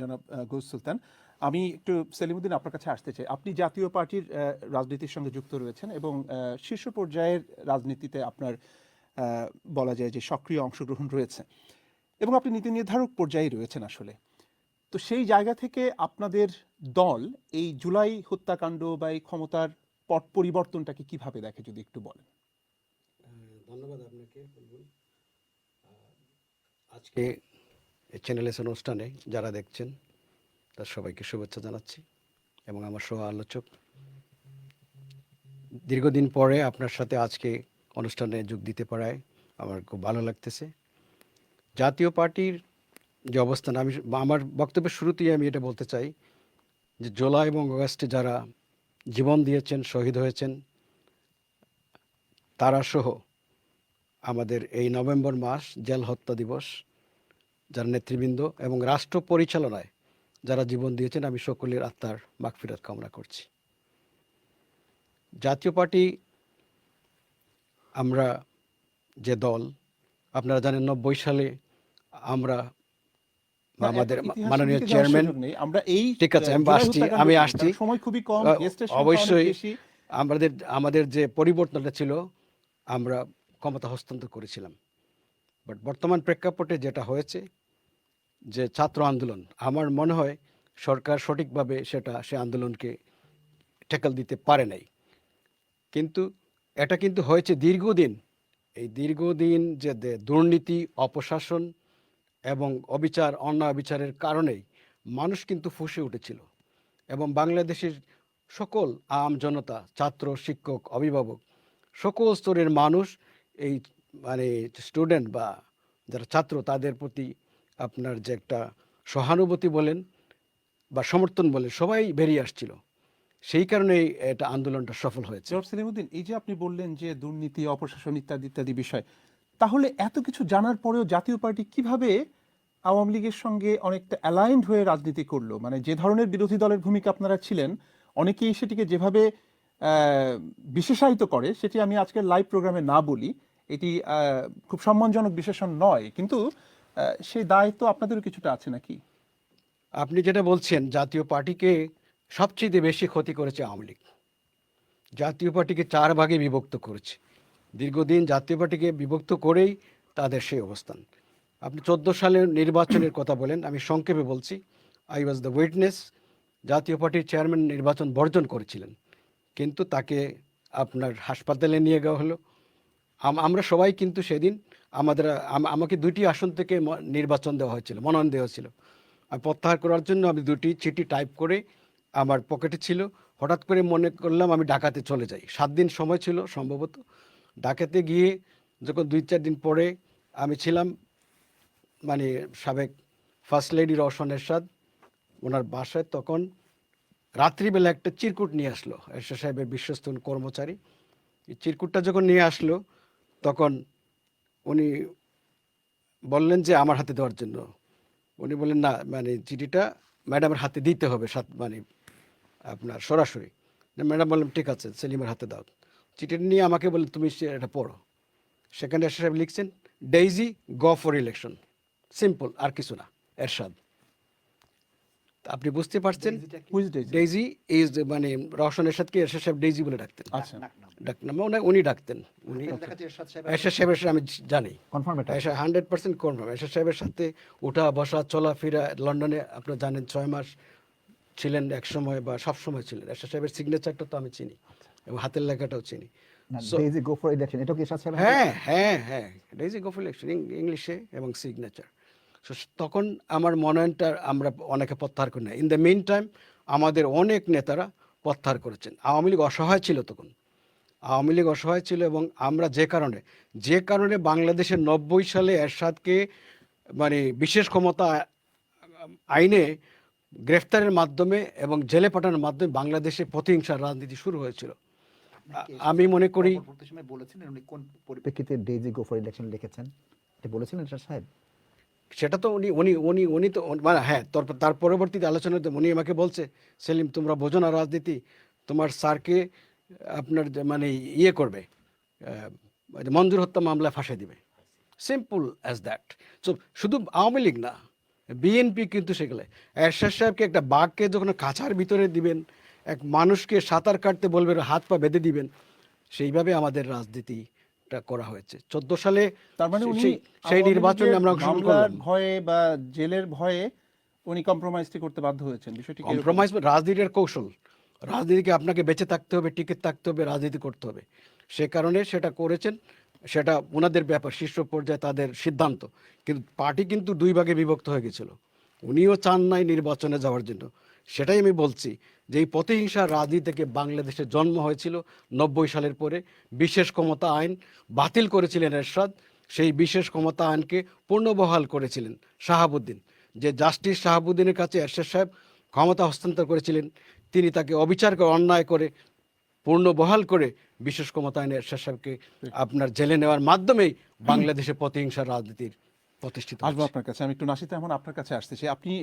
জনাব গৌস সুলতান, আমি একটু সেলিমউদ্দিন আপনার কাছে আসতে চাই। আপনি জাতীয় পার্টির রাজনীতির সঙ্গে যুক্ত রয়েছেন এবং শীর্ষ পর্যায়ের রাজনীতিতে আপনার বলা যায় যে সক্রিয় অংশগ্রহণ রয়েছে এবং আপনি নীতি নির্ধারক পর্যায়ে রয়েছেন আসলে। তো সেই জায়গা থেকে আপনাদের দল এই জুলাই হত্যাকাণ্ড বা এই ক্ষমতার পট পরিবর্তনটাকে কিভাবে দেখে যদি একটু বলেন। ধন্যবাদ আপনাকে বুলবুল। আজকে চ্যানেলের অনুষ্ঠানে যারা দেখছেন তার সবাইকে শুভেচ্ছা জানাচ্ছি এবং আমার সহ আলোচক, দীর্ঘদিন পরে আপনার সাথে আজকে অনুষ্ঠানে যোগ দিতে পারায় আমার খুব ভালো লাগতেছে। জাতীয় পার্টির যে অবস্থান, আমি আমার বক্তব্যের শুরুতেই আমি এটা বলতে চাই যে জুলাই এবং আগস্টে যারা জীবন দিয়েছেন, শহীদ হয়েছেন, তারা সহ আমাদের এই নভেম্বর মাস জেল হত্যা দিবস, যারা নেতৃবৃন্দ এবং রাষ্ট্র পরিচালনায় যারা জীবন দিয়েছেন, আমি সকলের আত্মার মাগফিরাত কামনা করছি। জাতীয় পার্টি, আমরা যে দল, আপনারা জানেন 90 সালে আমরা আমাদের মাননীয় চেয়ারম্যান, আমরা এই ঠিক আছে আমি আসছি সময় খুবই কম, অবশ্যই আমাদের যে পরিবর্তনটা ছিল, আমরা ক্ষমতা হস্তান্তর করেছিলাম। বাট বর্তমান প্রেক্ষাপটে যেটা হয়েছে যে ছাত্র আন্দোলন, আমার মনে হয় সরকার সঠিকভাবে সে আন্দোলনকে ট্যাকল দিতে পারে নাই। কিন্তু এটা কিন্তু হয়েছে দীর্ঘদিন, এই দীর্ঘদিন যে দুর্নীতি, অপশাসন এবং অবিচার, অন্যায় বিচারের কারণেই মানুষ কিন্তু ফুঁসে উঠেছিল এবং বাংলাদেশের সকল আম জনতা, ছাত্র, শিক্ষক, অভিভাবক, সকল স্তরের মানুষ, এই স্টুডেন্ট বা যারা ছাত্র, তাদের প্রতি আপনার যে একটা সহানুভূতি বলেন বা সমর্থন বলেন, সবাই বেরিয়ে আসছিল। সেই কারণেই এটা আন্দোলনটা সফল হয়েছে। সেলিমউদ্দিন, এই যে আপনি বললেন যে দুর্নীতি, অপশাসন ইত্যাদি ইত্যাদি বিষয়, তাহলে এত কিছু জানার পরেও জাতীয় পার্টি কিভাবে আওয়ামী লীগের সঙ্গে অনেকটা অ্যালাইন্ড হয়ে রাজনীতি করলো? মানে যে ধরনের বিরোধী দলের ভূমিকা আপনারা ছিলেন, অনেকেই সেটিকে যেভাবে বিশেষায়িত করে, সেটি আমি আজকের লাইভ প্রোগ্রামে না বলি, এটি খুব সম্মানজনক বিশেষণ নয়, কিন্তু সেই দায়িত্ব আপনাদেরও কিছুটা আছে নাকি? আপনি যেটা বলছেন, জাতীয় পার্টিকে সবচেয়ে বেশি ক্ষতি করেছে আওয়ামী লীগ। জাতীয় পার্টিকে 4 ভাগে বিভক্ত করেছে। দীর্ঘদিন জাতীয় পার্টিকে বিভক্ত করেই তাদের সেই অবস্থান। আপনি 14 সালের নির্বাচনের কথা বলেন, আমি সংক্ষেপে বলছি। I was the witness. জাতীয় পার্টির চেয়ারম্যান নির্বাচন বর্জন করেছিলেন, কিন্তু তাকে আপনার হাসপাতালে নিয়ে যাওয়া হলো। আমরা সবাই কিন্তু সেদিন আমাকে 2টি আসন থেকে নির্বাচন দেওয়া হয়েছিল, মনোনয়ন দেওয়া হয়েছিল। আমি প্রত্যাহার করার জন্য আমি 2টি চিঠি টাইপ করে আমার পকেটে ছিল। হঠাৎ করে মনে করলাম আমি ঢাকাতে চলে যাই। 7 দিন সময় ছিল সম্ভবত। ঢাকাতে গিয়ে যখন 2-4 দিন পরে আমি ছিলাম সাবেক ফার্স্ট লেডি রওশন এরশাদ ওনার বাসায়, তখন রাত্রিবেলা একটা চিরকুট নিয়ে আসলো এরশাদ সাহেবের বিশ্বস্ত কর্মচারী। এই চিরকুটটা যখন নিয়ে আসলো, তখন উনি বললেন যে আমার হাতে দেওয়ার জন্য। উনি বললেন না, চিঠিটা ম্যাডামের হাতে দিতে হবে, আপনার সরাসরি। ম্যাডাম বললাম ঠিক আছে, সেলিমের হাতে দাও। চিঠিটা নিয়ে আমাকে বললেন তুমি এটা পড়ো। সেখানে এরশাদ সাহেব লিখছেন, Daisy go for election, simple, আর কিছু না, এরশাদ। আপনি বুঝতে পারছেন, ডেইজি ইজ রওশন এরশাদকে এরশাদ সাহেব ডেইজি বলে ডাকতেন। ডাকনাম উনি ডাকতেন। উনি এরশাদ সাহেবের সাথে আমি জানি 100% কনফার্ম। এরশাদ সাহেবের সাথে ওঠা বসা চলাফেরা, লন্ডনে আপনারা জানেন 6 মাস ছিলেন এক সময়, বা সব সময় ছিলেন। এরশাদ সাহেবের সিগনেচারটা তো আমি চিনি এবং হাতের লেখাটাও চিনি। ডেইজি গো ফর ইলেকশন, এটা কি এরশাদ সাহেব? হ্যাঁ, ডেইজি গো ফর ইলেকশন, ইংলিশে এবং সিগনেচার। তখন আমার মনোনয়নটা আমরা অনেকে প্রত্যাহার করি না। ইন দ্য মেইন টাইম আমাদের অনেক নেতারা প্রত্যাহার করেছেন। আওয়ামী লীগ অসহায় ছিল তখন, আওয়ামী লীগ অসহায় ছিল এবং আমরা যে কারণে বাংলাদেশের 90 সালে এরশাদকে বিশেষ ক্ষমতা আইনে গ্রেফতারের মাধ্যমে এবং জেলে পাঠানোর মাধ্যমে বাংলাদেশে প্রতিহিংসার রাজনীতি শুরু হয়েছিল। আমি মনে করি বলেছিলেন উনি কোন পরিপ্রেক্ষিতে ডেইজি গো ফর ইলেকশন লিখেছেন, এটা বলেছিলেন এরশাদ সাহেব? সেটা তো উনি তো হ্যাঁ, তার পরবর্তীতে আলোচনাতে উনি আমাকে বলছে, সেলিম তোমরা বোঝো না রাজনীতি, তোমার স্যারকে আপনার ইয়ে করবে, মঞ্জুর হত্যা মামলায় ফাঁসিয়ে দিবে। Simple as that. সো শুধু আওয়ামী লীগ না, বিএনপি কিন্তু সেগুলো এরশাদ সাহেবকে একটা বাঘকে যখন কাছার ভিতরে দিবেন, এক মানুষকে সাঁতার কাটতে বলবেন, হাত পা বেঁধে দিবেন, সেইভাবে আমাদের রাজনীতিটা করা হয়েছে 14 সালে। তার মানে উনি সেই আওয়ামী নির্বাচনে লীগের আমরা অংশগ্রহণ মামলার করলাম। ভয়ে বা জেলের ভয়ে উনি কম্প্রোমাইজটি করতে বাধ্য হয়েছেন, বিষয়টি কি এরকম? কম্প্রোমাইজ রাজনীতির কৌশল, রাজনীতিকে আপনাকে বেঁচে থাকতে হবে, টিকে থাকতে হবে, রাজনীতি করতে হবে, সে কারণে সেটা করেছেন। সেটা ওনাদের ব্যাপার, শীর্ষ পর্যায়ে তাদের সিদ্ধান্ত। কিন্তু পার্টি কিন্তু দুই ভাগে বিভক্ত হয়ে গেছিল, উনিও চান নাই নির্বাচনে যাওয়ার জন্য। সেটাই আমি বলছি যে এই প্রতিহিংসার রাজনীতি থেকে বাংলাদেশে জন্ম হয়েছিল 90 সালের পরে। বিশেষ ক্ষমতা আইন বাতিল করেছিলেন এরশাদ, সেই বিশেষ ক্ষমতা আইনকে পুনর্বহাল করেছিলেন শাহাবুদ্দিন। যে জাস্টিস শাহাবুদ্দিনের কাছে এরশাদ সাহেব ক্ষমতা হস্তান্তর করেছিলেন, তিনি তাকে অবিচার করে, অন্যায় করে পূর্ণবহাল করে বিশেষ ক্ষমতা আইনে এরশাদ সাহেবকে আপনার জেলে নেওয়ার মাধ্যমেই বাংলাদেশে প্রতিহিংসার রাজনীতির প্রতিষ্ঠিত আসবো হয়েছে। আপনার কাছে। আমি একটু নাসিতে এখন আপনার কাছে আসতেছি। আপনি